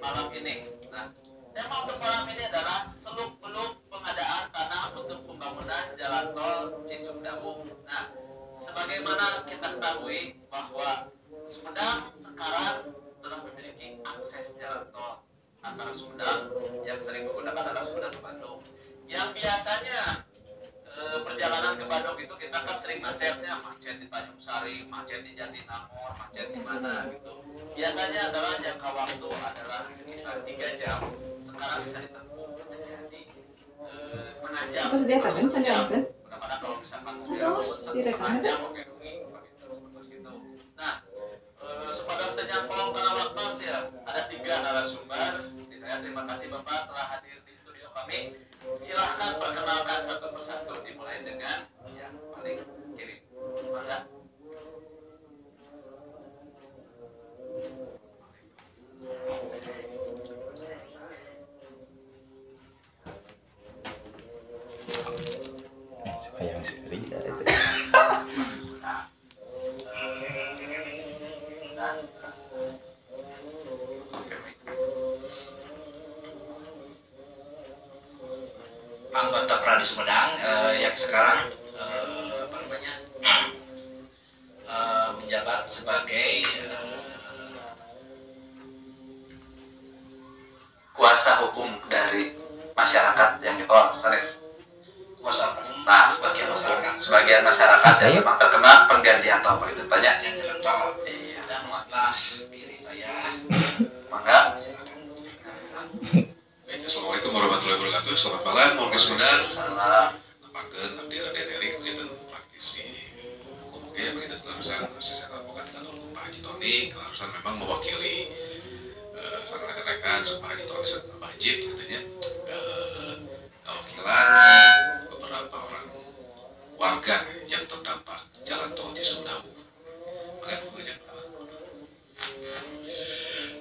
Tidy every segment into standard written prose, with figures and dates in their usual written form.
malam ini. Nah, tema untuk malam ini adalah seluk-beluk pengadaan tanah untuk pembangunan jalan tol Cisumdawu. Nah, sebagaimana kita ketahui bahwa Sumedang sekarang telah memiliki akses jalan tol antara Sumedang yang sering menggunakan adalah Sumedang ke Bandung. Yang biasanya perjalanan ke Bandung itu kita kan sering macetnya, macet di Tanjung Sari, macet di Jatinangor, macet di mana gitu. Biasanya adalah jangka waktu adalah sekitar 3 jam. Sekarang bisa ditempuh menjadi setengah jam. Terus dia kadang jam. kan? Kadang-kadang kalau misalkan Terus setengah jam mungkin gitu. Nah, sepada senyap kolong tanah wakmas ya, ada 3 narasumber. Saya terima kasih Bapak telah hadir di studio kami. Silahkan perkenalkan satu persatu, dimulai dengan yang paling kiri. Mangga. Suka yang seri ya itu. Anggota Pradi Sumedang yang sekarang menjabat sebagai kuasa hukum dari masyarakat yang sanes kuasa hukum sebagian masyarakat yang memang terkena penggantian tol begitu banyak yang jalan tol. Iya. Dan di sebelah kiri saya, mangga. Assalamualaikum warahmatullahi wabarakatuh. Selamat malam, Warga Sumedang. Salam. Nampakkan Abdi Raden Erik begitu praktisi hukum oke begitu keharusan asisten advokat di kantor hukum Pak Haji Tony. Keharusan memang mewakili sang rekan-rekan Pak Haji Tony serta Pak Hajib katanya kewakilan beberapa orang warga yang terdampak jalan tol Cisumdawu.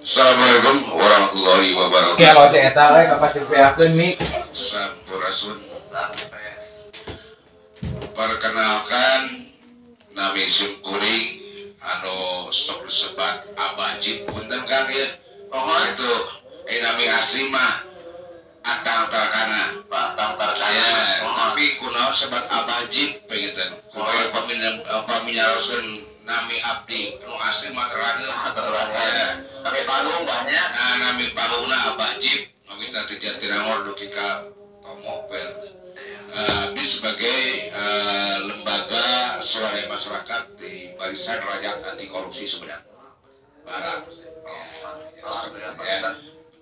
Assalamualaikum warahmatullahi wabarakatuh. Kalau saya tahu kapas dipiakeun mik. Sampurasun. Perkenalkan nami Sungkuring anu sok disebat Abah Jip punten Kang ya. Itu nami asli mah Atang Tarkana. Atang Tarkana. Ya, tapi kunaon sebat Abah Jip begitu. Kumaha paminyaroskeun nami abdi anu asli mah terangna. Ya. Tapi panggung banyak. Nah, nami panggungna Abah Jip, kita di Jatinangor duki ka Pamopel. Abdi sebagai lembaga suara masyarakat di Barisan Rakyat Anti Korupsi Sumedang Barat. Ya,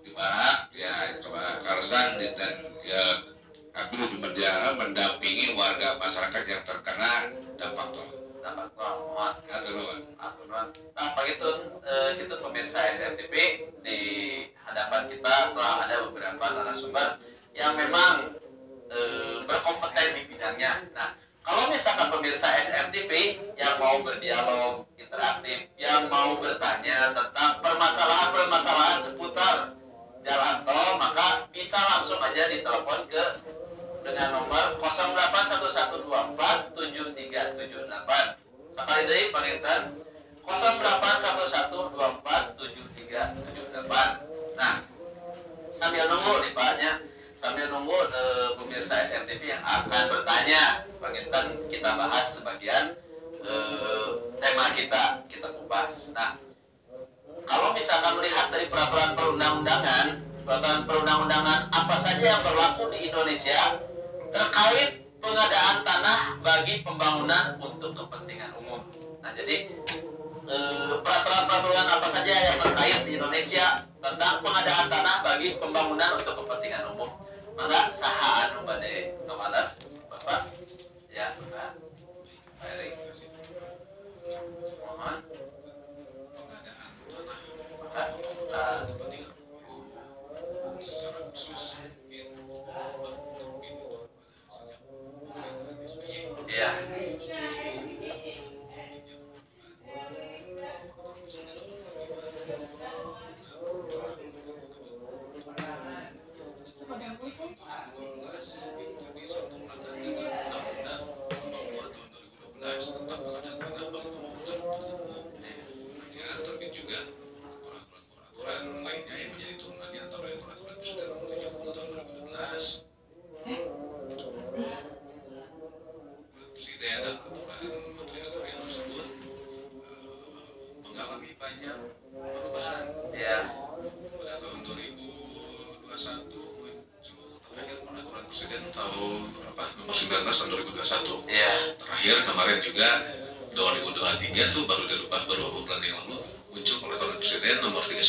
di Barat, ya coba Karsan dan ya Abdi mendampingi warga masyarakat yang terkena dampak tol. Nah, begitu kita pemirsa SMTV di hadapan kita telah ada beberapa narasumber yang memang berkompeten di bidangnya. Nah, kalau misalkan pemirsa SMTV yang mau berdialog interaktif, yang mau bertanya tentang permasalahan-permasalahan seputar jalan tol, maka bisa langsung aja ditelepon ke dengan nomor 0811247378. Sekali lagi panginten 0811247378. Nah, sambil nunggu nih Pak ya, sambil nunggu pemirsa SMTV yang akan bertanya, panginten kita bahas sebagian tema kita kupas. Nah, kalau misalkan melihat dari peraturan perundang-undangan apa saja yang berlaku di Indonesia terkait pengadaan tanah bagi pembangunan untuk kepentingan umum. Nah, jadi peraturan-peraturan apa saja yang terkait di Indonesia tentang pengadaan tanah bagi pembangunan untuk kepentingan umum. Maka saha anu bade ngawaler Bapak? Ya, Bapak. Baik. Mohon. Pengadaan tanah Maka kepentingan umum secara khusus iya. tentang pengadaan tanah bagi pembangunan kepentingan umum. Kemudian terbit juga peraturan-peraturan lainnya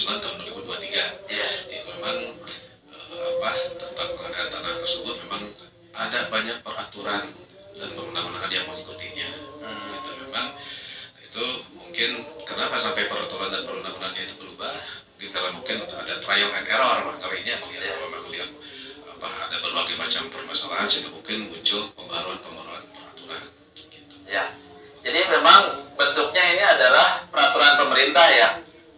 usulan tahun 2023. Jadi memang tentang pengadaan tanah tersebut memang ada banyak peraturan dan perundang-undangan yang mengikutinya. Gitu, memang itu mungkin kenapa sampai peraturan dan perundang-undangannya itu berubah? Mungkin ada trial and error makanya melihat memang melihat ada berbagai macam permasalahan sehingga mungkin muncul pembaruan peraturan. Gitu. Ya, jadi memang bentuknya ini adalah peraturan pemerintah ya,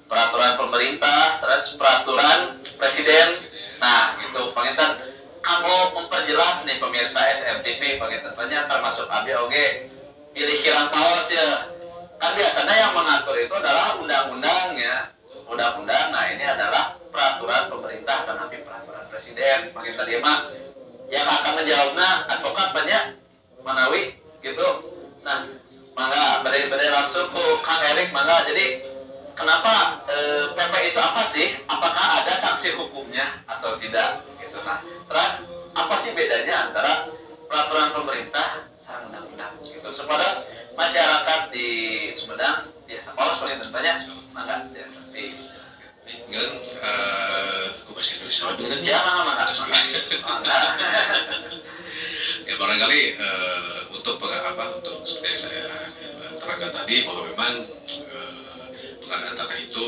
peraturan pemerintah, terus peraturan presiden. Nah, itu pengintan kamu memperjelas nih pemirsa SMTV, pengintan banyak termasuk Abi Oge, pilih kirang paus ya. Kan biasanya yang mengatur itu adalah undang-undang ya, undang-undang. Nah, ini adalah peraturan pemerintah dan nanti peraturan presiden. Pengintan dia mah yang akan menjawabnya advokat banyak Manawi gitu. Nah, mangga beri langsung ke Kang Erik, mangga. Jadi kenapa PP itu apa sih? Apakah ada sanksi hukumnya atau tidak? Gitu. Nah, terus apa sih bedanya antara peraturan pemerintah sama undang-undang? Gitu. Supaya masyarakat di Sumedang biasa polos paling banyak, mangga biasa Kan, aku bahasa Indonesia dulu ya, mangga. Ya barangkali untuk seperti yang saya terangkan tadi bahwa memang pengadaan tanah itu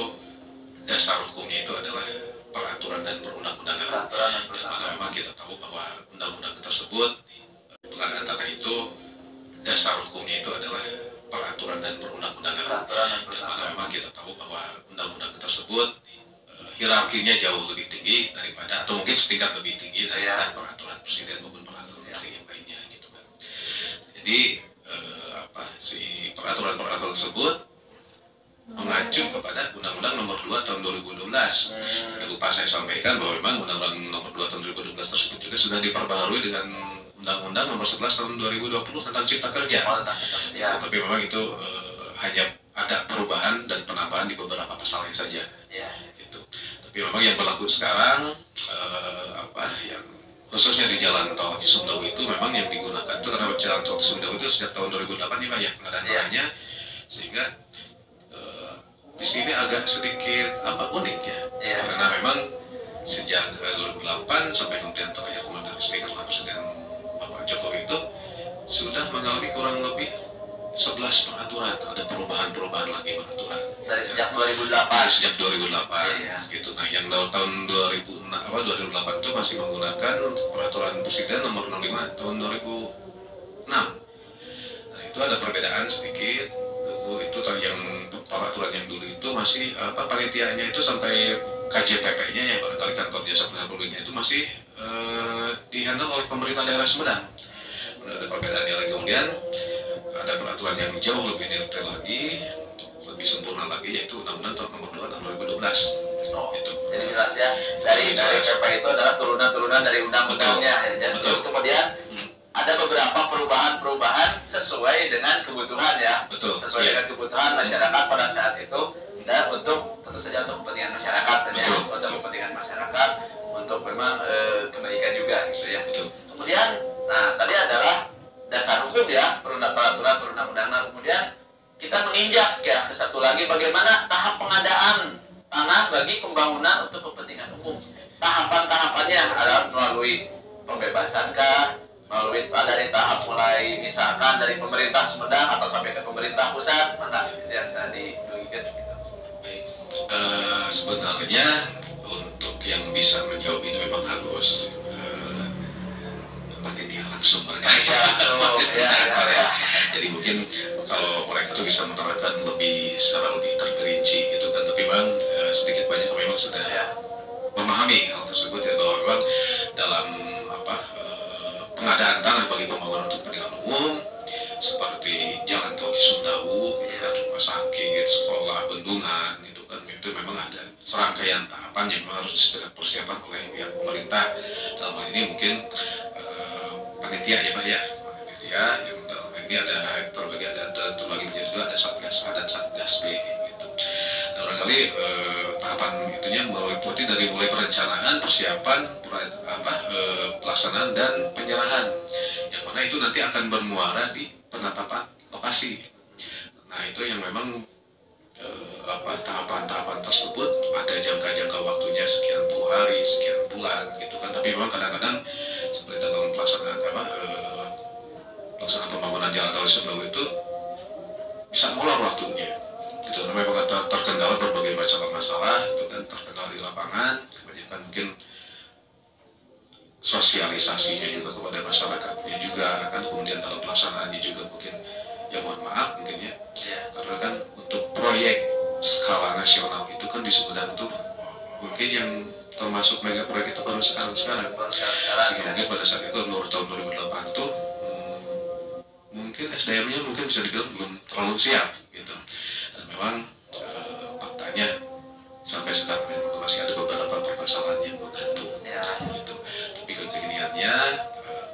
dasar hukumnya itu adalah peraturan dan perundang-undangan. Yang mana memang kita tahu bahwa undang-undang tersebut pengadaan tanah itu dasar hukumnya itu adalah peraturan dan perundang-undangan. Yang mana memang kita tahu bahwa undang-undang tersebut hierarkinya jauh lebih tinggi daripada atau mungkin setingkat lebih tinggi daripada peraturan presiden maupun peraturan menteri yang lainnya gitu kan. Jadi si peraturan-peraturan tersebut mengacu kepada Undang-Undang Nomor 2 Tahun 2012. Lupa saya sampaikan bahwa memang Undang-Undang Nomor 2 Tahun 2012 tersebut juga sudah diperbaharui dengan Undang-Undang Nomor 11 Tahun 2020 tentang Cipta Kerja. Ya. Tapi memang itu hanya ada perubahan dan penambahan di beberapa pasalnya saja. Ya. Gitu. Tapi memang yang berlaku sekarang yang khususnya di Jalan Tol Cisumdawu itu memang yang digunakan itu karena Jalan Tol Cisumdawu itu sejak tahun 2008 ya Pak ya pengadaan tanahnya, sehingga di sini agak sedikit unik ya, karena memang sejak 2008 sampai kemudian terakhir Komandan Resmi oleh Presiden Bapak Jokowi itu sudah mengalami kurang lebih 11 peraturan, ada perubahan-perubahan lagi peraturan. Dari sejak 2008. Sejak 2008, gitu. Nah, yang tahun 2008 itu masih menggunakan peraturan Presiden Nomor 65 tahun 2006. Nah, itu ada perbedaan sedikit. Itu yang peraturan yang dulu itu masih panitianya itu sampai KJPP-nya ya, barangkali kantor jasa pengabulannya itu masih dihandle oleh pemerintah daerah Sumedang. Ada perbedaan yang lagi, kemudian ada peraturan yang jauh lebih detail lagi, lebih sempurna lagi, yaitu Undang-Undang Nomor 2 Tahun 2012. Itu. Jadi jelas ya, dari PP itu adalah turunan-turunan dari undang-undangnya. Terus kemudian ada beberapa perubahan-perubahan sesuai dengan kebutuhan ya, sesuai dengan kebutuhan masyarakat pada saat itu, dan untuk tentu saja untuk kepentingan masyarakat, untuk kepentingan masyarakat, untuk memang kebaikan juga gitu ya. Kemudian, nah tadi adalah dasar hukum ya, peraturan perundang-undangan. Kemudian kita menginjak ya ke satu lagi, bagaimana tahap pengadaan tanah bagi pembangunan untuk kepentingan umum. Tahapan-tahapannya adalah melalui pembebasan kah, melalui dari tahap mulai misalkan dari pemerintah Sumedang atau sampai ke pemerintah pusat, mana biasa dibagikan gitu. Baik, sebenarnya untuk yang bisa menjawab ini memang harus panitia langsung mereka. Jadi mungkin kalau mereka itu bisa menerangkan secara lebih terperinci gitu kan, tapi memang sedikit banyak memang sudah memahami hal tersebut ya, bahwa memang dalam pengadaan tanah bagi pembangunan untuk kepentingan umum seperti Jalan Tol Cisumdawu, rumah sakit, sekolah, bendungan gitu kan, itu memang ada serangkaian tahapan yang memang harus dipersiapkan oleh pihak pemerintah. Dalam hal ini mungkin panitia ya Pak ya, panitia yang dalam hal ini terbagi menjadi dua, ada Satgas A dan Satgas B gitu. Nah, barangkali tahapan itunya meliputi dari mulai perencanaan, persiapan, pelaksanaan dan penyerahan, yang mana itu nanti akan bermuara di penetapan lokasi. Nah, itu yang memang tahapan-tahapan tersebut ada jangka-jangka waktunya sekian puluh hari, sekian bulan gitu kan. Tapi memang kadang-kadang seperti dalam pelaksanaan pelaksanaan pembangunan jalan tol Sumbawa itu bisa molor waktunya gitu. Memang terkendala berbagai macam masalah gitu kan, terkendala di lapangan, kebanyakan mungkin sosialisasinya juga kepada masyarakatnya juga kan, kemudian dalam pelaksanaannya juga mungkin ya mohon maaf mungkin ya, karena kan untuk proyek skala nasional itu kan di Sumedang tuh mungkin yang termasuk mega proyek itu baru sekarang sehingga mungkin pada saat itu menurut tahun 2008 tuh mungkin SDM-nya mungkin bisa dibilang belum terlalu siap gitu. Dan memang faktanya sampai sekarang masih ada beberapa permasalahan yang menggantung gitu. Tapi kekiniannya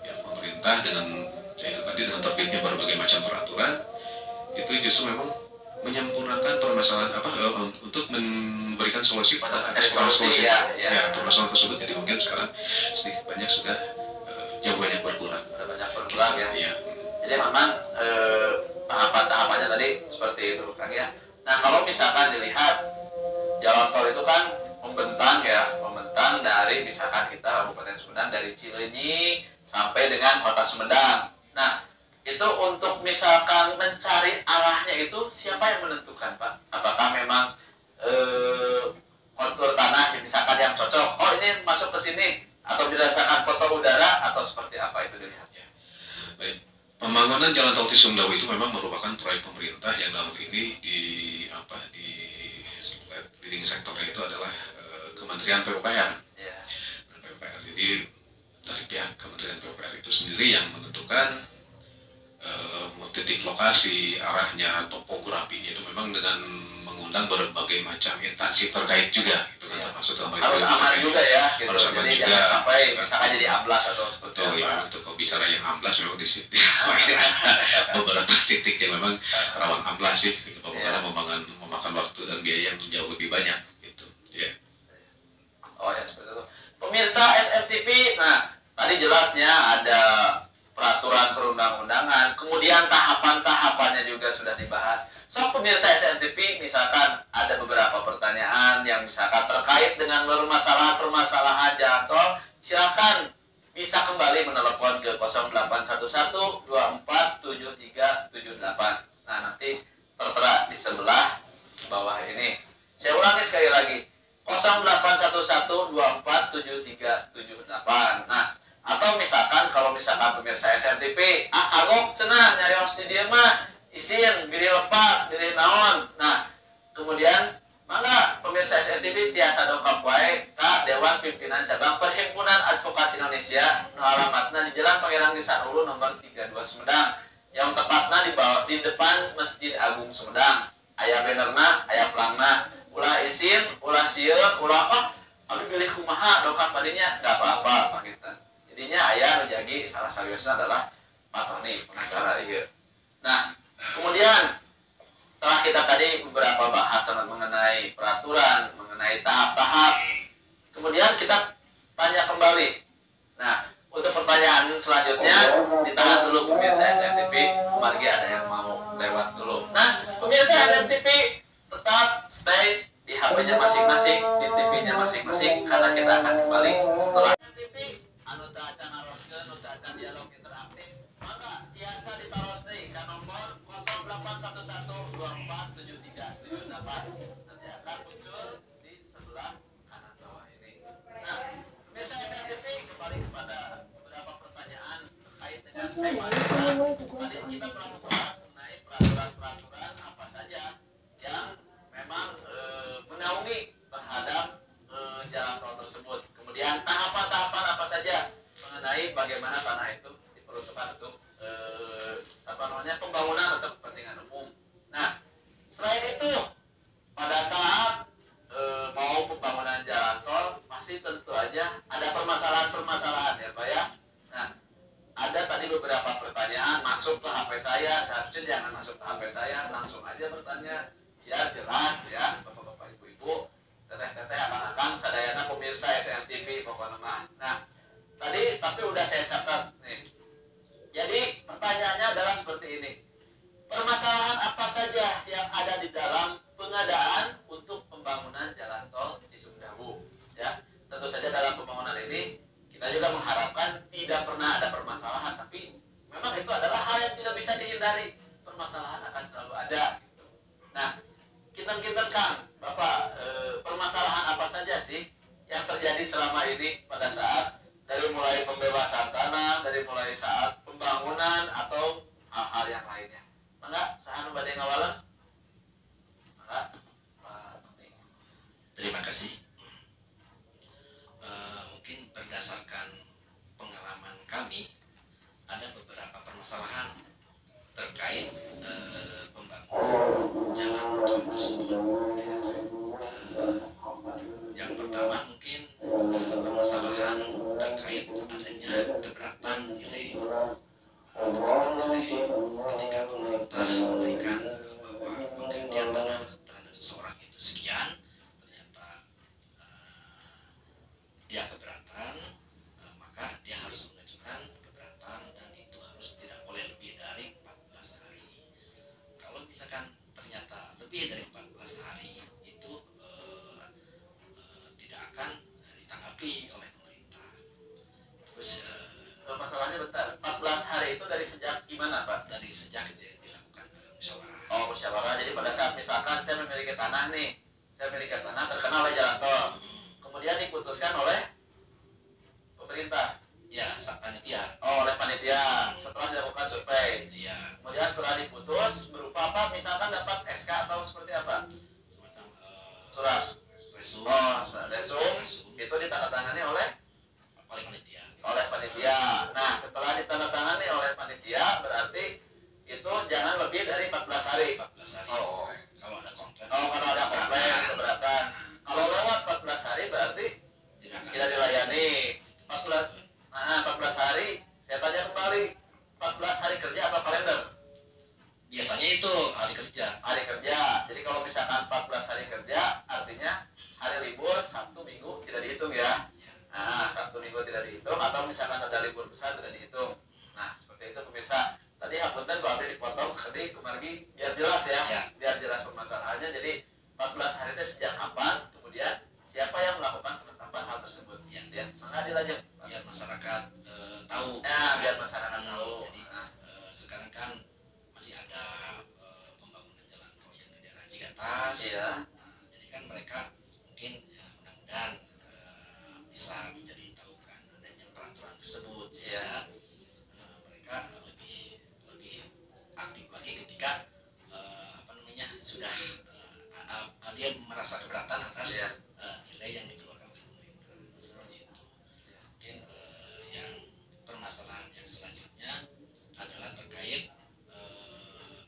ya pemerintah dengan itu tadi dengan terbitnya berbagai macam peraturan itu justru memang menyempurnakan permasalahan untuk memberikan solusi pada solusi permasalahan tersebut. Jadi mungkin sekarang sedikit banyak sudah jauh banyak berkurang. Ya. Jadi memang tahapan-tahapannya tadi seperti itu Kang ya. Nah kalau misalkan dilihat jalan tol itu kan membentang dari misalkan kita Kabupaten Sumedang dari Cileunyi sampai dengan Kota Sumedang. Nah itu untuk misalkan mencari arahnya itu siapa yang menentukan Pak? Apakah memang kontur tanah misalkan yang cocok? Oh ini masuk ke sini, atau berdasarkan foto udara atau seperti apa itu dilihatnya? Baik. Pembangunan jalan tol Sumdawu itu memang merupakan proyek pemerintah yang dalam ini di leading sektornya itu adalah Kementerian PUPR. PUPR. Jadi dari pihak Kementerian PUPR itu sendiri yang menentukan titik lokasi, arahnya, topografinya itu memang dengan mengundang berbagai macam instansi terkait juga, gitu kan, termasuk dalam harus aman juga ya, gitu. Harus aman jadi juga, jangan sampai kan. misalkan jadi amblas atau seperti betul, ya, memang itu kalau bicara yang amblas memang di sini beberapa titik yang memang rawan amblas sih, karena memakan waktu dan biaya yang jauh lebih banyak, gitu. Ya. Oh ya seperti itu. Pemirsa SMTV, nah tadi jelasnya ada peraturan perundang-undangan, kemudian tahapan-tahapannya juga sudah dibahas. So pemirsa SMTV, misalkan ada beberapa pertanyaan yang misalkan terkait dengan permasalahan jalan tol, silakan bisa kembali menelepon ke 0811247378. Nah nanti tertera di sebelah bawah ini. Saya ulangi sekali lagi, 0811247378. Nah atau misalkan kalau misalkan pemirsa SMTV kagok cenah nyari host di dia mah isin pilih lepak pilih naon. Nah kemudian mangga pemirsa SMTV tiasa dongkap wae ka Dewan Pimpinan Cabang Perhimpunan Advokat Indonesia nu alamatna di Jalan Pangeran Gesan Ulu nomor 32 Sumedang, yang tepatnya di depan Masjid Agung Sumedang. Aya bannerna, aya pelangna, ulah isin, ulah sieun, ulah abi pilih kumaha dongkap padinya enggak apa-apa Pak kita. Jadinya ayah menjadi salah satunya adalah Pak Tony, pengacara ieu. Nah, kemudian setelah kita tadi beberapa bahasan mengenai peraturan, mengenai tahap-tahap, kemudian kita tanya kembali. Nah, untuk pertanyaan selanjutnya ditahan dulu pemirsa SMTV, kemarin ada yang mau lewat dulu. Nah, pemirsa SMTV tetap stay di HP-nya masing-masing, di TV-nya masing-masing, karena kita akan kembali setelah anu acan aroskeun, anu acan dialog interaktif, maka tiasa ditaros deui ka nomor 0811247378. Nanti akan muncul di sebelah kanan bawah ini. Nah, pemirsa SMTV, kembali kepada beberapa pertanyaan terkait dengan tema kita. Tadi kita telah membahas mengenai peraturan-peraturan apa saja yang memang menaungi terhadap jalan tol tersebut. Kemudian tahapan-tahapan apa saja mengenai bagaimana tanah itu diperuntukkan untuk pembangunan untuk kepentingan umum. Nah, selain itu pada saat mau pembangunan jalan tol pasti tentu aja ada permasalahan-permasalahan ya Pak ya. Nah, ada tadi beberapa pertanyaan masuk ke HP saya, seharusnya jangan masuk ke HP saya, langsung aja bertanya biar jelas ya Bapak-bapak Ibu-ibu, teteh-teteh akang-akang sadayana pemirsa SMTV pokoknya mah. Nah, tadi tapi udah saya catat nih. Jadi pertanyaannya adalah seperti ini. Permasalahan apa saja yang ada di dalam pengadaan untuk pembangunan jalan tol Cisumdawu. Ya, tentu saja dalam pembangunan ini kita juga mengharapkan tidak pernah ada permasalahan, tapi memang itu adalah hal yang tidak bisa dihindari. Permasalahan akan selalu ada. Gitu. Nah, kita Kang, Bapak, permasalahan apa saja sih yang terjadi selama ini pada saat dari mulai pembebasan tanah, dari mulai saat pembangunan atau hal-hal yang lainnya? Mangga, sahan badhe ngawalan. Mangga, Pak Tony. Terima kasih. Mungkin berdasarkan pengalaman kami, ada beberapa permasalahan terkait pembangunan jalan tol tersebut. Yang pertama mungkin permasalahan terkait adanya keberatan nilai ketika pemerintah memberikan bahwa penggantian tanah terhadap seseorang itu sekian, ternyata dia keberatan, maka dia harus mengajukan keberatan dan itu harus tidak boleh lebih dari 14 hari. Kalau misalkan ternyata lebih dari 14 hari itu tidak akan ditanggapi oleh pemerintah. Terus Masalahnya bentar, 14 hari itu dari sejak gimana Pak? dari sejak dilakukan musyawarah. Oh, musyawarah. Jadi pada saat misalkan saya memiliki tanah nih, saya memiliki tanah terkenal oleh jalan tol, kemudian diputuskan oleh pemerintah. Ya, panitia. Oh, oleh panitia setelah dilakukan survei. Ya, Kemudian setelah diputus berupa apa? Misalkan dapat SK atau seperti apa? semacam Surat. resum. Oh, resum itu ditandatangani oleh panitia. Nah, setelah ditandatangani oleh panitia berarti itu jangan lebih dari 14 hari. 14 hari. Oh. Kalau ada komplain. Oh, kalau ada komplain keberatan. Kalau lewat 14 hari berarti tidak dilayani. 14 hari saya tanya kembali, 14 hari kerja apa kalender? Biasanya itu hari kerja. Hari kerja. Jadi kalau misalkan 14 hari kerja artinya hari libur Sabtu Minggu tidak dihitung ya. Nah, Sabtu Minggu tidak dihitung atau misalkan ada libur besar tidak dihitung. Nah, seperti itu pemirsa. Tadi hapunten Pak Abdi dipotong sekali kemargi biar jelas ya. Biar jelas permasalahannya. Jadi 14 hari itu sejak kapan? Kemudian siapa yang melakukan penetapan hal tersebut? Ya. Maka dilanjut. Biar masyarakat tahu. Nah, biar masyarakat tahu. Jadi sekarang kan masih ada pembangunan jalan tol yang di daerah Cigatas. Iya. Jadi kan mereka mungkin mudah-mudahan bisa menjadi tahu kan adanya peraturan tersebut sehingga mereka lebih aktif lagi ketika sudah dia merasa keberatan atas nilai yang dikeluarkan oleh pemerintah seperti itu. Mungkin yang permasalahan yang selanjutnya adalah terkait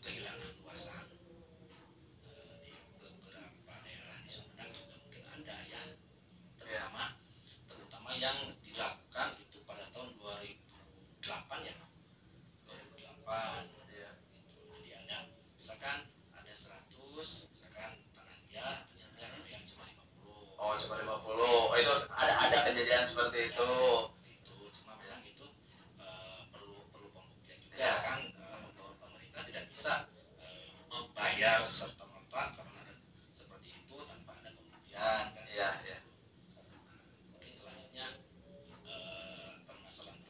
kehilangan luasan di beberapa daerah di Sumedang juga mungkin ada ya, terutama yang dilakukan itu pada tahun 2008 ya, 2008 gitu. Jadi ada misalkan ada 100 misalkan tanah dia ternyata yang bayar cuma 50. Oh, cuma 50. Oh, itu ada kejadian seperti itu. Cuma memang itu perlu pembuktian juga kan, pemerintah tidak bisa membayar serta merta karena ada seperti itu tanpa ada pembuktian kan. Iya. Mungkin selanjutnya permasalahan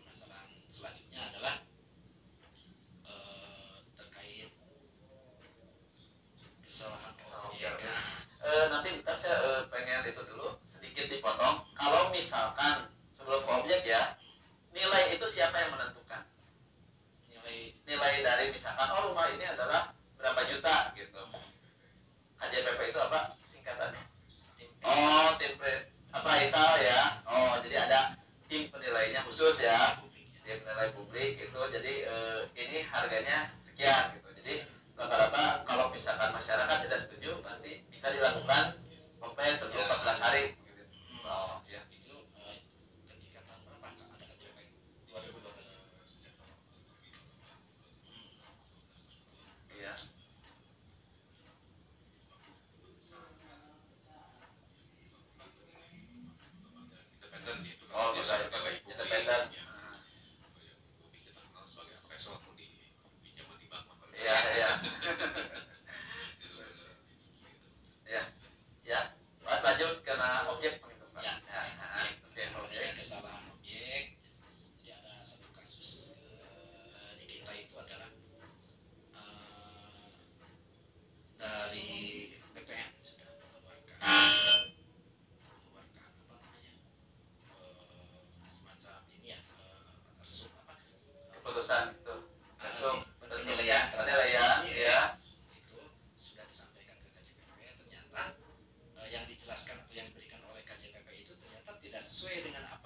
selanjutnya adalah terkait kesalahan objek. Nanti kita saya pengen itu dulu sedikit dipotong. Kalau misalkan sebelum ke objek ya, nilai itu siapa yang menentukan? Nilai dari misalkan rumah ini adalah berapa juta gitu. HJPP itu apa singkatannya? Oh, tim appraisal ya. Oh, jadi ada tim penilainya khusus ya. Tim penilai publik itu. Jadi ini harganya sekian gitu. Jadi rata-rata kalau misalkan masyarakat tidak setuju nanti bisa dilakukan sampai sebelum 14 hari gitu. Oh, ya. Itu ketika tahun berapa ada KJP? 2012. Iya. Independen itu kan Oh, biasa betul. sebagai publik. Independen. Ya. Publik kita kenal sebagai appraisal pun di pinjaman di bank. Iya. Gitu.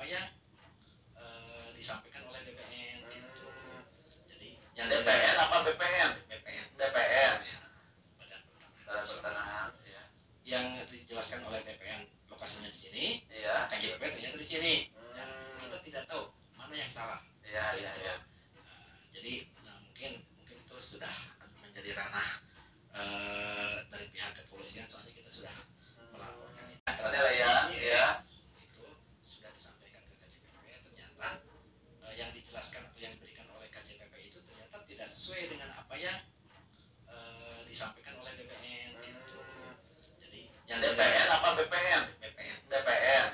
yang disampaikan oleh BPN gitu. Jadi yang DPN apa BPN? BPN DPN. Badan Badan Pertanahan. Ya. yang dijelaskan oleh BPN lokasinya di sini, Iya. KJPP ternyata di sini. Dan kita tidak tahu mana yang salah. Iya, iya, Gitu. iya. Jadi mungkin itu sudah menjadi ranah dari pihak kepolisian, soalnya kita sudah melaporkan itu. Penilaian, ya. Itu sudah disampaikan ke KJPP, ternyata yang dijelaskan atau yang diberikan oleh KJPP itu ternyata tidak sesuai dengan apa yang disampaikan oleh BPN gitu. Jadi yang DPN apa BPN? BPN DPN.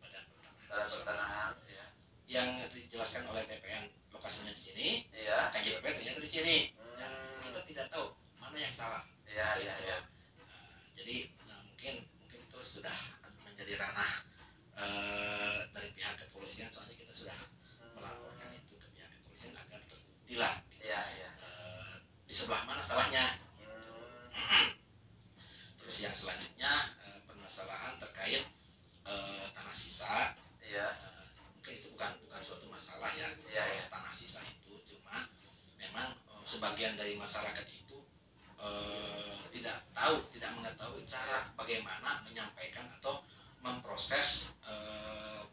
Badan Badan Pertanahan. Ya. yang dijelaskan oleh BPN lokasinya di sini, Iya. KJPP ternyata di sini. Dan kita tidak tahu mana yang salah. Iya, iya, Gitu. iya. Jadi mungkin itu sudah menjadi ranah dari pihak kepolisian, soalnya kita sudah melaporkan itu ke pihak kepolisian agar tertilah Iya, iya. di sebelah mana salahnya. Terus yang selanjutnya permasalahan terkait tanah sisa. Iya. Mungkin itu bukan suatu masalah ya. Iya, iya. Tanah sisa itu cuma memang sebagian dari masyarakat itu tidak mengetahui cara bagaimana menyampaikan atau memproses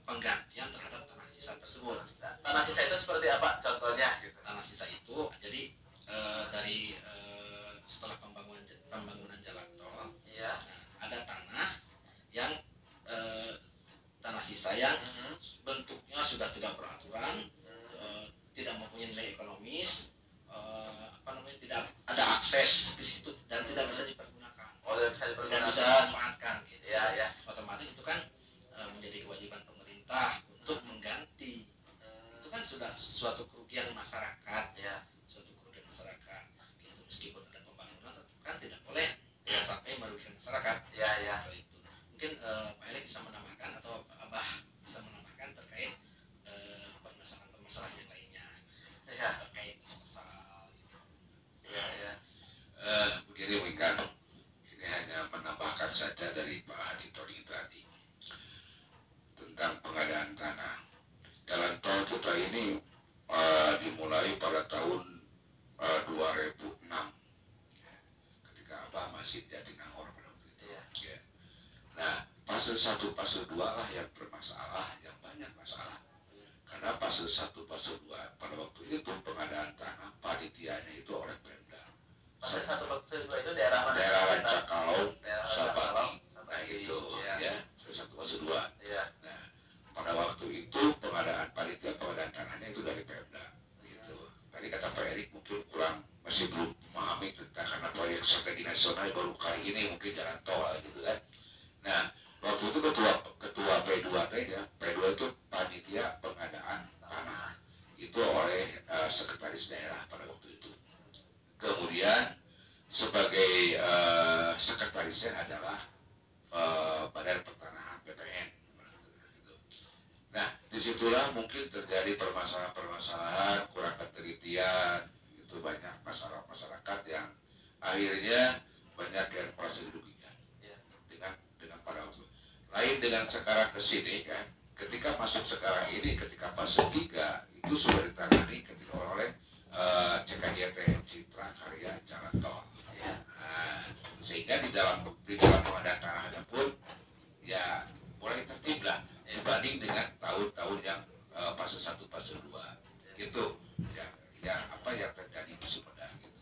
penggantian terhadap tanah sisa tersebut. Tanah sisa itu seperti apa? Contohnya gitu. Tanah sisa itu jadi dari setelah pembangunan jalan tol, Iya. ada tanah yang tanah sisa yang bentuknya sudah tidak beraturan, tidak mempunyai nilai ekonomis, tidak ada akses di situ dan tidak bisa dipergunakan, Oh, tidak bisa tidak bisa dipergunakan. dimanfaatkan gitu. Iya, iya. Otomatis itu kan menjadi kewajiban pemerintah untuk mengganti. Itu kan sudah suatu kerugian masyarakat, Iya. suatu kerugian masyarakat gitu. Meskipun ada pembangunan tetap kan tidak boleh ya sampai merugikan masyarakat. Iya, iya. Seperti itu. Mungkin Pak Erik bisa menambahkan atau Abah bisa menambahkan terkait permasalahan yang lainnya Iya. terkait soal gitu. Iya, iya. Begini Wika, ini hanya menambahkan saja dari Pak Hadi Todi tadi tentang pengadaan tanah. Jalan tol kita ini dimulai pada tahun 2006 ketika Abah masih di Jatinangor pada waktu itu. Iya. Ya. Nah, fase 1, fase 2 lah yang bermasalah, yang banyak masalah. Karena fase 1, fase 2 pada waktu itu pengadaan tanah panitianya itu oleh Pemda. Fase 1, fase 2 itu daerah mana? Daerah Rancakalau, Daerah Sabang. Rancakalau, Nah itu Iya. ya, fase 1, fase 2. Iya. Nah, pada waktu itu pengadaan panitia pengadaan tanahnya itu dari Pemda. Gitu. Tadi kata Pak Erik mungkin masih belum memahami tentang karena proyek strategi nasional baru kali ini mungkin jalan tol gitu kan. Nah, waktu itu ketua P2 tadi ya, P2 itu panitia pengadaan tanah itu oleh sekretaris daerah pada waktu itu. Kemudian sebagai sekretarisnya adalah Badan Pertanahan BPN. Nah, disitulah mungkin terjadi permasalahan-permasalahan, kurang ketelitian, itu banyak masalah masyarakat yang akhirnya banyak yang merasa dirugikan. Iya. Dengan pada waktu lain dengan sekarang ke sini kan, ketika masuk sekarang ini ketika fase 3 itu sudah ditangani ketika oleh CKJT Citra Karya Jalan Tol. Iya. Nah, sehingga di dalam pengadaan tanahnya pun ya mulai tertib lah dibanding dengan tahun-tahun yang fase 1, fase 2 gitu yang terjadi di Sumedang gitu.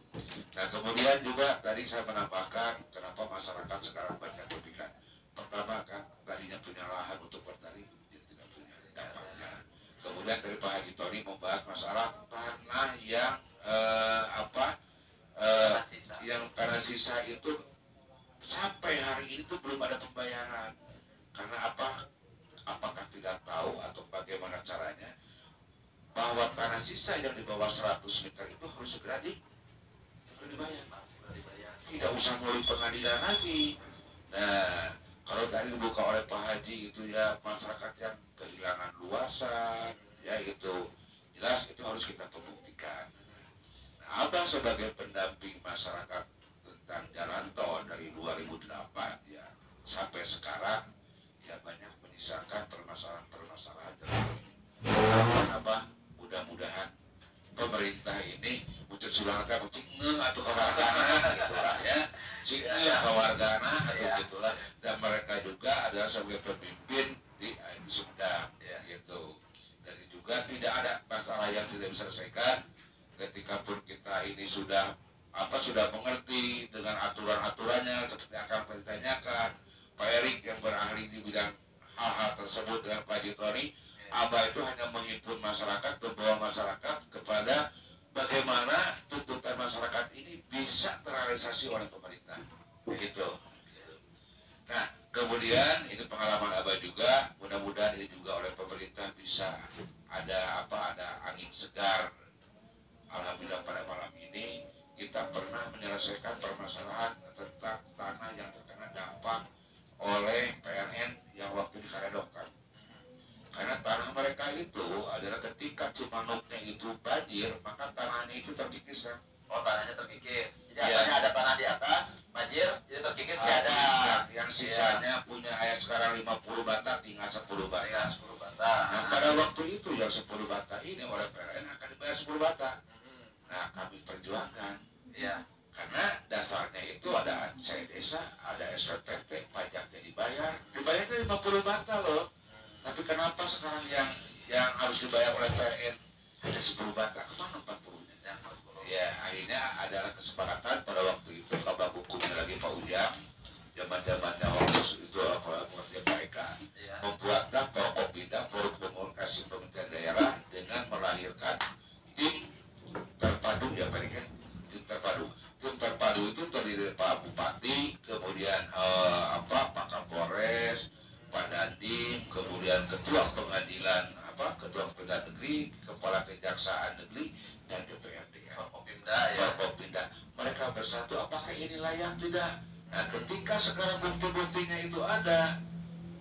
Nah kemudian juga tadi saya menambahkan kenapa masyarakat sekarang banyak berpikir pertama kan tadinya punya lahan untuk bertani jadi tidak punya dampaknya. Kemudian dari Pak Haji Tony membahas masalah tanah yang tanah sisa itu sampai hari ini tuh belum ada pembayaran karena apakah tidak tahu atau bagaimana caranya bahwa tanah sisa yang di bawah 100 meter itu harus segera dibayar, tidak usah melalui pengadilan lagi. Nah kalau tadi dibuka oleh Pak Haji itu ya masyarakat yang kehilangan luasan ya itu jelas itu harus kita pembuktikan. Nah, Abah sebagai pendamping masyarakat tentang jalan tol dari 2008 ya sampai sekarang ya banyak menyisakan permasalahan-permasalahan dalam ini. Harapan Abah mudah-mudahan pemerintah ini ucap sulangkan ucik atau kawargana gitulah ya, cik kawargana atau gitulah, dan mereka juga adalah sebagai pemimpin di Sumedang gitu. Dan juga tidak ada masalah yang tidak bisa diselesaikan ketika pun kita ini sudah mengerti dengan aturan-aturannya seperti akan ditanyakan Pak Erik yang berahli di bidang hal-hal tersebut dengan Pak Jitoni. Abah itu hanya menghimpun masyarakat, membawa masyarakat kepada bagaimana tuntutan masyarakat ini bisa terrealisasi oleh pemerintah begitu. Nah kemudian ini pengalaman Abah juga, mudah-mudahan ini juga oleh pemerintah bisa ada angin segar. Alhamdulillah pada malam ini kita pernah menyelesaikan permasalahan tentang tanah yang terkena dampak oleh PLN yang waktu dikaredokan. Karena tanah mereka itu adalah ketika Cimanuknya itu banjir, maka tanahnya itu terkikis kan. Oh, tanahnya terkikis. Jadi asalnya ada tanah di atas, banjir, jadi terkikis nggak ada. Yang sisanya punya ayat sekarang 50 bata, tinggal 10 bata. 10 bata. Nah pada waktu itu yang 10 bata ini oleh PLN akan dibayar 10 bata. Nah kami perjuangkan. Iya. Karena dasarnya itu ada saya desa, ada SPPT, pajaknya dibayarnya 50 bata loh. Tapi kenapa sekarang yang harus dibayar oleh PLN ada 10 bata, kemana 40-nya? Ya akhirnya adalah kesepakatan pada waktu itu kabar bukunya lagi Pak Ujang, zaman-zamannya waktu itu pengertian Pak Eka, membuatlah Forkopimda, Forum Komunikasi Pemerintahan Daerah dengan melahirkan tim terpadu ya Pak Eka, tim terpadu itu terdiri dari Pak Bupati, kemudian Pak Kapolres, Pak Dandim, kemudian Ketua Pengadilan Negeri, Kepala Kejaksaan Negeri, dan DPRD. Forkopimda. Mereka bersatu, apakah ini layak tidak? Nah, ketika sekarang bukti-buktinya itu ada,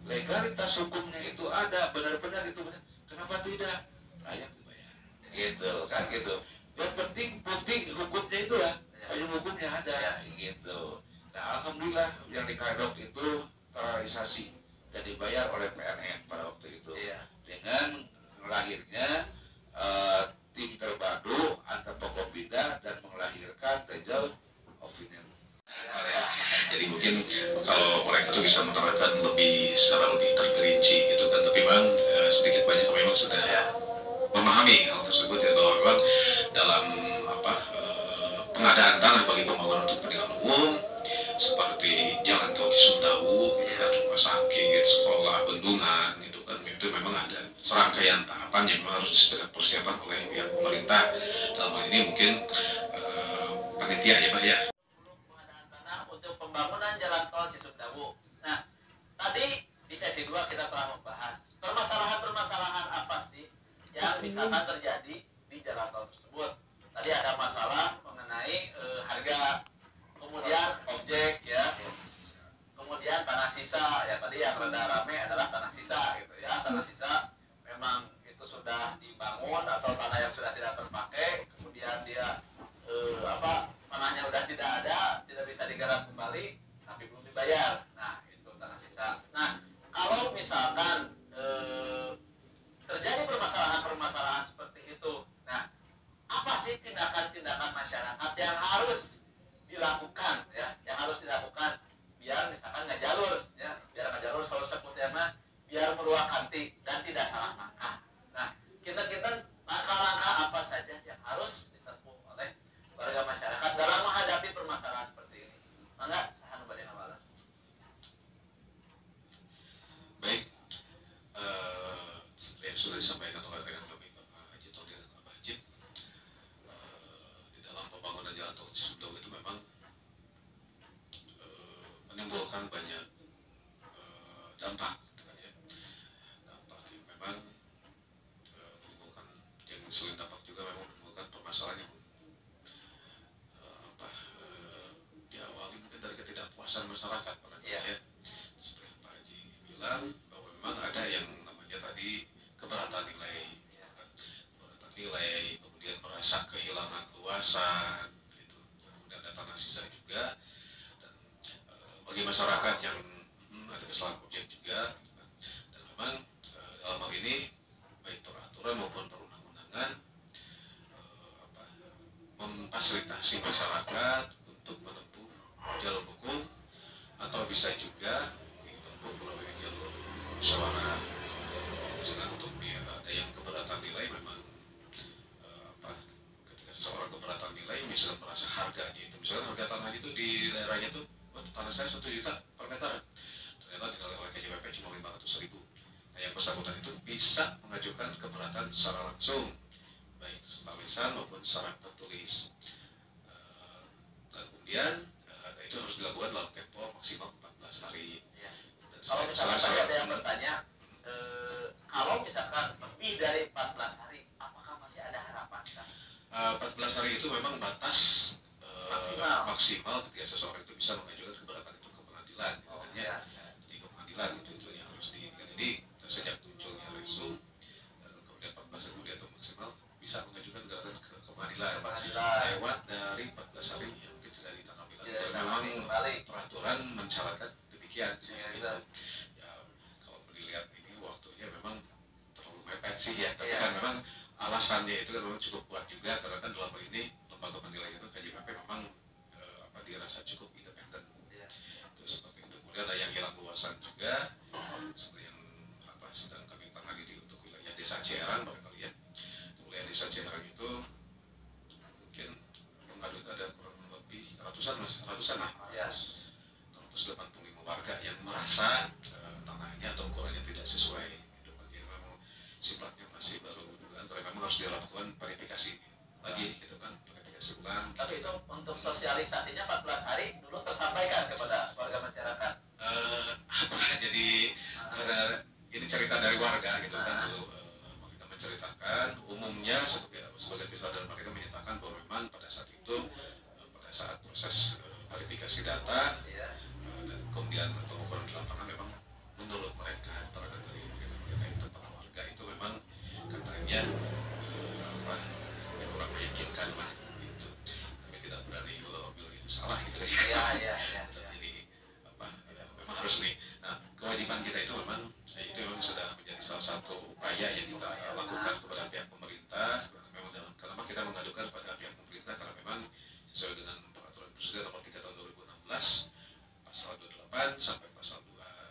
legalitas hukumnya itu ada, benar-benar itu benar, kenapa tidak? Layak dibayar. Gitu kan gitu. Yang penting bukti hukumnya itu lah, payung hukumnya ada, gitu. Nah, alhamdulillah yang di Karedok itu terrealisasi dan dibayar oleh PLN pada waktu itu dengan lahirnya tim terpadu antar Forkopimda dan melahirkan result opinion. Jadi mungkin kalau mereka tuh bisa menerangkan secara lebih terperinci gitu kan, tapi memang sedikit banyak memang sudah memahami hal tersebut ya, bahwa memang dalam pengadaan tanah bagi pembangunan untuk kepentingan umum seperti jalan tol Cisumdawu gitu kan, rumah sakit, sekolah, bendungan gitu kan, itu memang ada serangkaian tahapan yang memang harus dipersiapkan oleh pihak pemerintah. Dalam hal ini mungkin panitia ya Pak ya. Pengadaan tanah untuk pembangunan jalan tol Cisumdawu. Nah, tadi di sesi 2 kita telah membahas permasalahan-permasalahan apa sih yang misalkan terjadi di jalan tol tersebut. Tadi ada masalah mengenai harga, kemudian objek ya, kemudian tanah sisa ya, tadi yang rada rame adalah tanah sisa gitu ya. Tanah sisa memang itu sudah dibangun atau tanah yang sudah tidak terpakai, kemudian dia tanahnya udah tidak ada, tidak bisa digarap kembali tapi belum dibayar. Nah itu tanah sisa. Nah kalau misalkan terjadi permasalahan-permasalahan seperti itu, nah apa sih tindakan-tindakan masyarakat yang harus dilakukan ya, yang harus dilakukan biar misalkan nggak jalur ya, biar nggak jalur selalu sebutnya biar meruang hati dan tidak salah langkah. Nah kita langkah-langkah apa saja yang harus ditempuh oleh warga masyarakat dalam menghadapi permasalahan seperti ini? Mangga sahan bade awal. Baik, seperti yang sudah disampaikan oleh kami Pak Haji Tony dan Pak Haji, di dalam pembangunan jalan tol Cisumdawu itu memang menimbulkan banyak dampak, ya. Dampak yang memang menimbulkan, yang selain dampak juga memang menimbulkan permasalahan yang diawali mungkin dari ketidaktahuan mengedukasi masyarakat untuk menempuh jalur hukum, atau bisa juga ditempuh melalui jalur musyawarah. Misalkan untuk ada yang keberatan nilai, memang ketika seseorang keberatan nilai, misalkan merasa harganya itu, misalkan harga tanah itu di daerahnya itu, waktu tanah saya 1 juta per meter, ternyata dinilai oleh KJPP cuma 500.000. Nah, yang bersangkutan itu bisa mengajukan keberatan secara langsung, baik secara lisan maupun secara tertulis. Dan kemudian itu harus dilakukan dalam tempo maksimal 14 hari. Ya. Kalau misalkan tadi ada yang bertanya, kalau misalkan lebih dari 14 hari, apakah masih ada harapan? 14 hari itu memang batas maksimal ketika seseorang itu bisa mengajukan keberatan itu ke pengadilan. Di pengadilan itu yang harus diingat. Jadi sejak munculnya resum, kemudian 14 hari kemudian itu maksimal bisa mengajukan keberatan ke pengadilan. Lewat dari 14 hari yang mungkin tidak ditanggapi lagi. Memang peraturan mensyaratkan demikian. Gitu. Ya, kalau dilihat ini waktunya memang terlalu mepet sih ya. Tapi kan memang alasannya itu kan memang cukup kuat juga, karena kan dalam hal ini lembaga penilai itu KJPP memang dirasa cukup independen. Itu seperti itu. Kemudian ada yang hilang luasan juga, seperti yang sedang kami tangani untuk wilayah Desa Ciherang barangkali ya. Wilayah Desa Ciherang itu mungkin pengadu itu ada kurang lebih ratusan ya. 185 warga yang merasa tanahnya atau ukurannya tidak sesuai. Itu kan memang sifatnya masih baru dugaan, tapi memang harus dilakukan verifikasi lagi gitu kan, verifikasi ulang. Tapi itu untuk sosialisasinya 14 hari dulu tersampaikan kepada warga masyarakat. Jadi karena ini cerita dari warga gitu kan, dulu mereka menceritakan umumnya sebagai besar dan mereka menyatakan bahwa memang pada saat itu pada saat proses verifikasi data dan kemudian pengukuran di lapangan, memang menurut mereka terhadap dari mereka itu para warga itu memang katanya kurang meyakinkan lah gitu. Kami tidak berani kalau bilang itu salah gitu kan. Jadi memang harus nih. Nah, kewajiban kita itu memang sudah menjadi salah satu upaya yang kita lakukan kepada pihak pemerintah. Kenapa kita mengadukan pada pihak pemerintah? Karena memang sesuai dengan peraturan Presiden nomor 3 tahun 2016 pasal 28 sampai pasal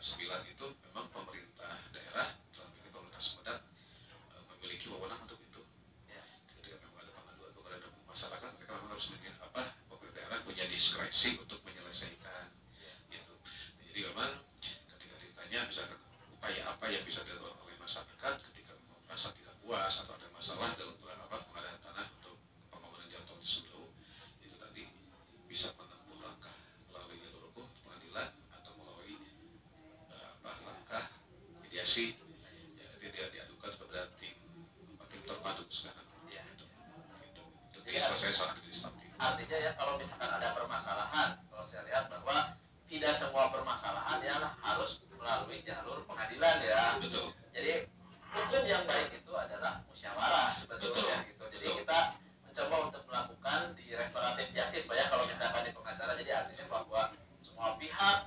29 itu memang pemerintah daerah, dalam ini pemerintah Sumedang, memiliki wewenang untuk itu. Ketika memang ada pengaduan kepada masyarakat, mereka memang harus pemerintah daerah punya diskresi untuk menyelesaikan gitu. Jadi memang ketika ditanya misalkan upaya apa yang bisa dilakukan oleh masyarakat ketika merasa tidak puas atau ada masalah dalam pengadaan tanah untuk pembangunan jalan tol Cisumdawu, itu tadi bisa menempuh langkah melalui jalur hukum pengadilan atau melalui langkah mediasi, ya, dia diadukan kepada tim terpadu sekarang. Gitu. Itu selesai secara administratif. Artinya ya, kalau misalkan ada permasalahan, kalau saya lihat bahwa tidak semua permasalahan ya harus melalui jalur pengadilan ya. Betul. Jadi hukum yang baik itu adalah musyawarah sebetulnya gitu. Jadi kita mencoba untuk melakukan di restoratif justice Pak ya, kalau misalkan di pengacara, jadi artinya bahwa semua pihak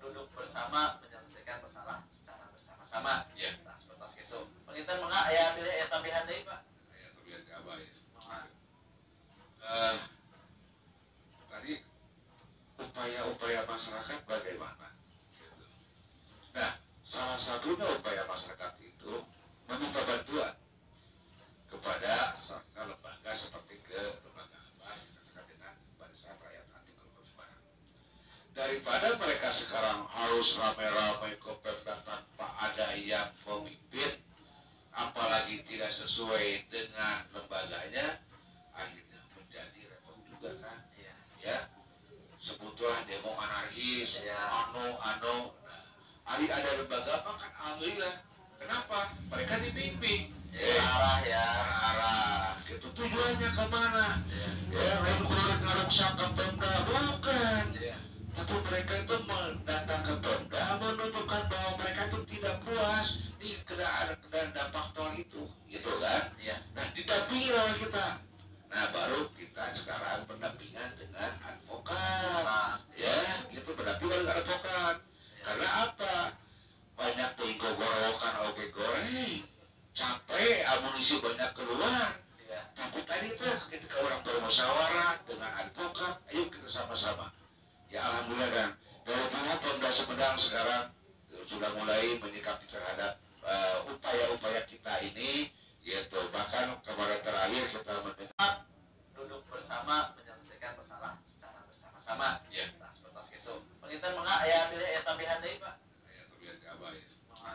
duduk bersama menyelesaikan masalah secara bersama-sama. Nah, seperti itu. Penginten mengak ya pilih ya tambahan deui Pak. Ya, tambahan ke Abah ya. Tadi upaya-upaya masyarakat bagaimana? Nah, salah satunya upaya masyarakat itu meminta bantuan kepada lembaga seperti lembaga Abah yang katakan dengan Barisan Rakyat Anti Korupsi. Daripada mereka sekarang harus ramai-ramai ke Pemda tanpa ada yang memimpin, apalagi tidak sesuai dengan lembaganya, akhirnya menjadi repot juga kan? Ya, sebutlah demo anarkis, ano. Hari ada lembaga apa kan alhamdulillah. Kenapa? Mereka dibimbing. Arah. Gitu tujuannya kemana? Lain kurang ngaruksak ke Pemda, bukan. Tapi mereka itu datang ke Pemda menunjukkan bahwa mereka itu tidak puas nih keadaan dampak tol itu, gitu kan? Nah, didampingi oleh kita. Nah, baru kita sekarang pendampingan dengan advokat, ya, gitu pendampingan dengan advokat. Karena apa? Banyak tuh gorowokan oke goreng, capek, amunisi banyak keluar. tapi tadi teh ketika orang bermusyawarah dengan advokat, ayo kita sama-sama. Ya alhamdulillah kan dari pihak Pemda Sumedang sekarang sudah mulai menyikapi terhadap upaya-upaya kita ini, yaitu bahkan kemarin terakhir kita mendengar duduk bersama menyelesaikan masalah secara bersama-sama. Ya. Nah, seperti itu. Penginten mengak ya pilih ya tambahan deui, Pak. ya terlihat apa ya. Mangga.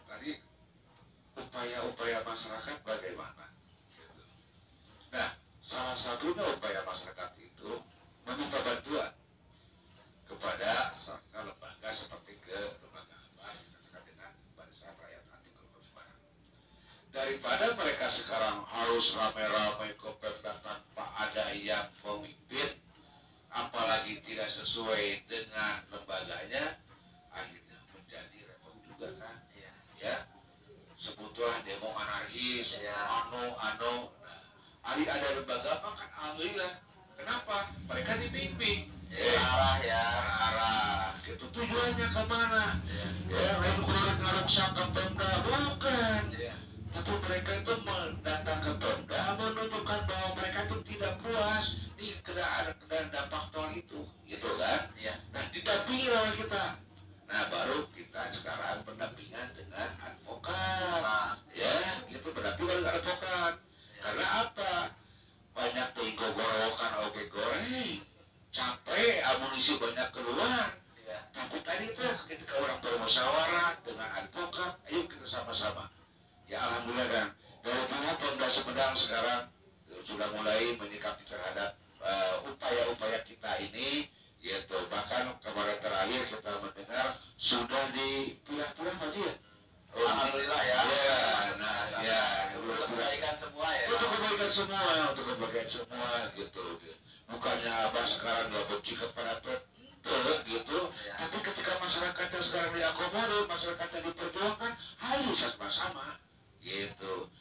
Tadi upaya-upaya masyarakat bagaimana? Gitu. Nah, salah satunya upaya masyarakat itu meminta bantuan kepada lembaga seperti ke lembaga apa yang terkait dengan Barisan Rakyat Anti Korupsi. Daripada mereka sekarang harus rame-rame ke Pemda tanpa ada yang memimpin, apalagi tidak sesuai dengan lembaganya, akhirnya menjadi repot juga kan? Iya. Ya, sebutlah demo anarkis, Ya. ano. Nah, hari ada lembaga apa kan alhamdulillah. Kenapa? Mereka dibimbing. Arah ya. Arah gitu. Tujuannya kemana? Iya. Ya, lain kurang ngaruksak ke Pemda, bukan. Iya. Tapi mereka itu datang ke Pemda menunjukkan bahwa mereka itu tidak puas di keadaan dampak tol itu, gitu kan? Iya. Nah, didampingi oleh kita. Nah, baru kita sekarang pendampingan dengan advokat. Nah, Ya, gitu pendampingan dengan advokat. Karena apa? Banyak tinggal gorowokan oke goreng. Capek, amunisi banyak keluar. iya. Tapi tadi tuh ketika orang bermusyawarah dengan advokat, ayo kita sama-sama. Ya alhamdulillah kan dari pihak Pemda Sumedang sekarang sudah mulai menyikapi terhadap upaya-upaya kita ini, yaitu bahkan kemarin terakhir kita mendengar sudah dipilah-pilah Pak Ji ya. Alhamdulillah ya. Ya, nah ya Untuk kebaikan semua ya. untuk kebaikan semua, untuk kebaikan semua gitu. Bukannya abah sekarang ya benci kepada Pemda gitu, Ya. tapi ketika masyarakatnya sekarang diakomodir, masyarakatnya diperjuangkan, ayo sama-sama gitu.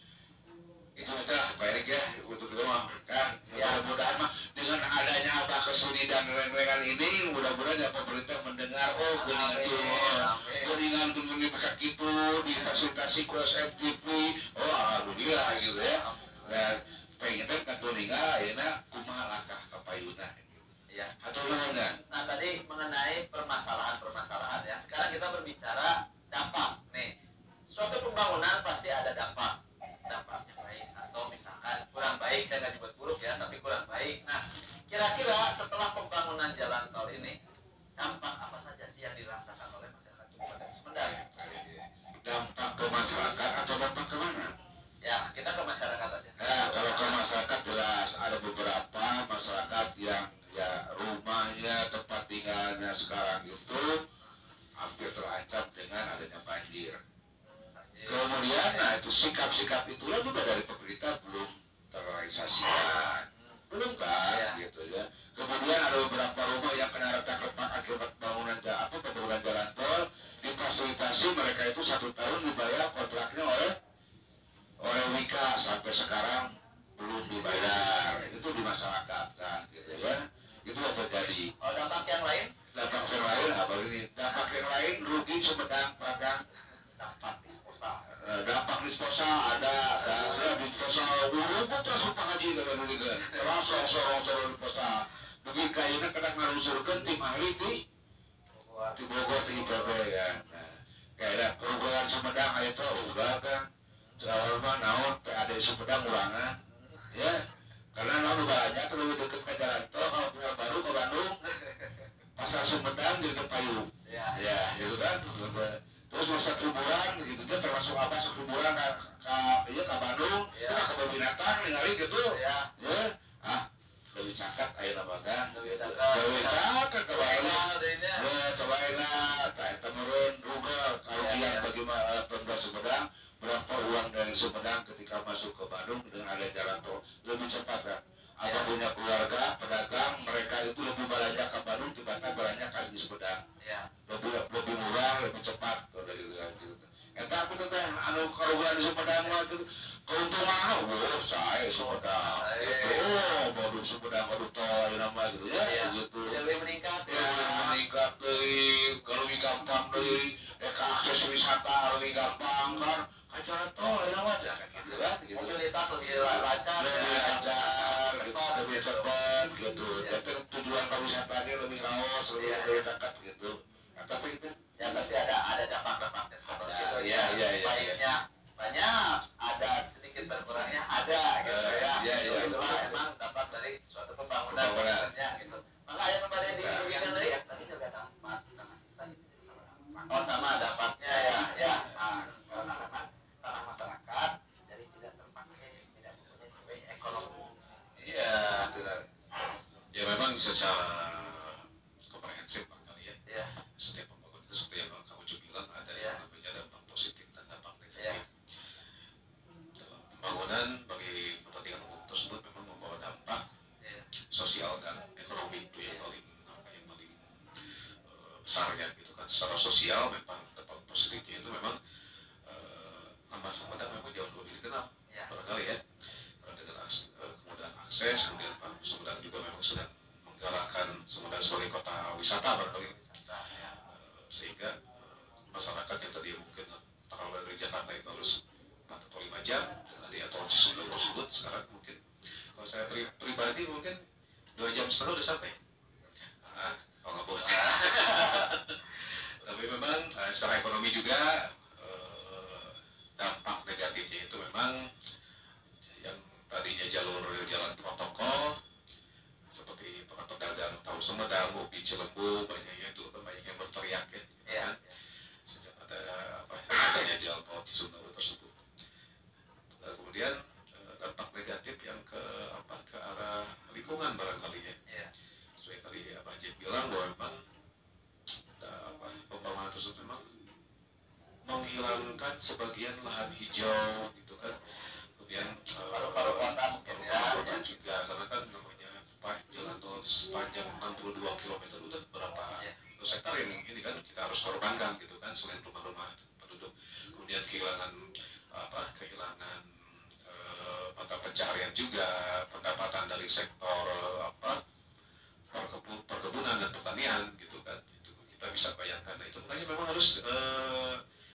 Itu Pak Erik ya untuk itu mah kan. Ya. Mudah-mudahan mah dengan adanya abah kesuni dan reng-rengan ini, mudah-mudahan ya pemerintah mendengar geningan Amin, itu, amin. geningan di pakai gitu, difasilitasi ku SMTV, alhamdulillah gitu ya. Nah, pengen kan katuninga, ayeuna kumaha langkah kapayuna gitu. Iya. Atau mana? Nah, tadi mengenai permasalahan-permasalahan ya. Sekarang kita berbicara dampak. Nih, suatu pembangunan pasti ada dampak. Dampak yang baik atau misalkan kurang baik, saya nggak nyebut buruk ya, tapi kurang baik. Nah, kira-kira setelah pembangunan jalan tol ini, dampak apa saja sih yang dirasakan oleh masyarakat Kabupaten Sumedang? Dampak ke masyarakat atau dampak ke mana? Ya, kita ke masyarakat aja. Nah, kalau ke masyarakat jelas ada beberapa masyarakat yang ya rumahnya, tempat tinggalnya sekarang itu hampir terancam dengan adanya banjir. Kemudian, nah itu sikap-sikap itulah juga dari pemerintah belum terrealisasikan, belum kan, gitu ya. Kemudian ada beberapa rumah yang kena retak-retak akibat pembangunan jalan tol, difasilitasi mereka itu 1 tahun dibayar kontraknya oleh Wika, sampai sekarang belum dibayar. Itu di masyarakat kan, gitu ya. Itu yang terjadi. Oh, dampak yang lain? Dampak yang lain apa ini? Dampak yang lain rugi Sumedang, Pak. Dampak disposal. Dampak disposal ada, ya disposal dulu terus Pak Haji kata dulu kan. Terus sorong disposal. Begitu kayaknya kadang ngarusurkan tim ahli di Bogor di IPB kan. Nah, kayak kerugian Sumedang itu udah kan. Soal mah naon PAD Sumedang urangan, ya. Karena naon banyak terlalu dekat ke jalan tol, kalau punya baru ke Bandung, pasar Sumedang jadi Payung. Ya, gitu kan. Terus masa liburan gitu kan termasuk apa liburan ke Bandung, kita ke Babinatan ningali gitu. Ya. Lebih cakat aya nama kan. Lebih cakat ke Bandung. Ya, coba enak, eta meureun ruga karugian bagi Pemda Sumedang berapa uang dari Sumedang ketika masuk ke Bandung dengan ada jalan tol lebih cepat kan. Apa punya keluarga pedagang mereka itu lebih banyak ke Bandung tiba-tiba banyak kan di Sumedang. Lebih murah, lebih cepat gitu. Eta aku teh anu karugian di Sumedang mah gitu. Keuntungan saya Sumedang. Baru Sumedang baru tol nama gitu ya gitu. Lebih meningkat ya. Meningkat deui, kalau lebih gampang deui, akses akses wisata lebih gampang kan acara tol enak aja kan gitu kan gitu mobilitas lebih lancar, lebih lancar gitu, lebih cepat gitu tapi tujuan pariwisatanya lebih raos lebih dekat gitu nah, tapi itu ya pasti ada dampak-dampaknya seperti itu iya, iya, iya, baiknya banyak, ada sedikit berkurangnya ada gitu ya, itulah emang dampak dari suatu pembangunan gitu. Maka yang kembali dirugikan tadi ya tadi juga dampak tanah sisa itu juga sama sama dampaknya ya tanah masyarakat jadi tidak terpakai, tidak mempunyai ekonomi. iya tidak Ya memang secara komprehensif barangkali ya. Iya. Setiap pembangunan itu seperti yang Kang Ucu bilang ada yang namanya dampak positif dan dampak negatif. Iya. Dalam pembangunan bagi kepentingan umum tersebut memang membawa dampak sosial dan ekonomi itu yang paling besar ya gitu kan. Secara sosial memang dampak positifnya itu memang nama Sumedang memang jauh lebih dikenal barangkali ya. Karena dengan kemudahan akses, kemudian Pak Sumedang juga memang sedang menggalakkan Sumedang sebagai kota wisata barangkali, sehingga masyarakat yang tadi mungkin terlalu dari Jakarta itu harus 4 atau 5 jam dengan adanya tol Cisumdawu tersebut sekarang mungkin kalau saya pribadi mungkin 2 jam setengah udah sampai. Kalau nggak boleh. Tapi memang secara ekonomi juga dampak negatifnya itu memang yang tadinya jalur jalan protokol seperti para pedagang tahu Sumedang, Ubi, Cilembu banyaknya itu banyak yang berteriak ya, gitu kan? Sejak ada adanya jalan tol Cisumdawu tersebut. Kemudian dampak negatif yang ke arah lingkungan barangkali ya. Seperti tadi Abah Jib bilang bahwa memang pembangunan tersebut memang menghilangkan sebagian lahan hijau gitu kan. Kemudian Paru-paru kota mungkin kota juga karena kan namanya jalan tol sepanjang 62 km udah berapa hektar ini kan kita harus korbankan gitu kan selain rumah-rumah penduduk. Kemudian kehilangan mata pencaharian juga, pendapatan dari sektor perkebunan dan pertanian gitu kan. Itu kita bisa bayangkan. Nah, itu makanya memang harus